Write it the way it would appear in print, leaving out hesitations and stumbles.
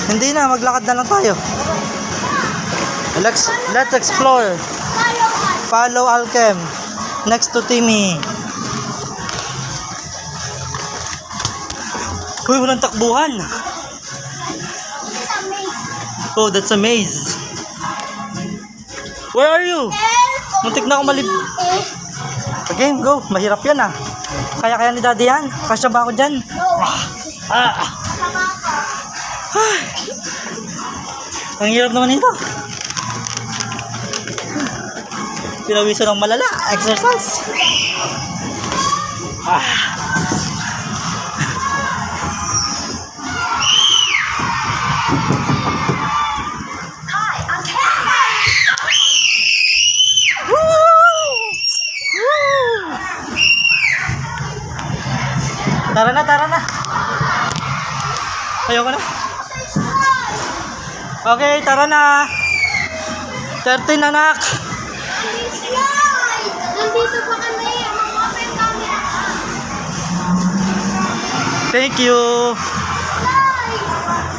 Hindi na, maglakad na lang tayo. Let's explore. Follow Alchem. Next to Timmy. Uy, walang takbuhan. Oh, that's a maze. Where are you? Muntik na ako Okay, go. Mahirap yan ah. Kaya ni Daddy yan. Kasya ba ako dyan? Ang hirap naman ito. Pinawisan ng malala. Exercise. Tara na. Ayoko na. Okay, tara na. 13 anak. Nandito pa kami. Mag-open camera. Thank you. Bye.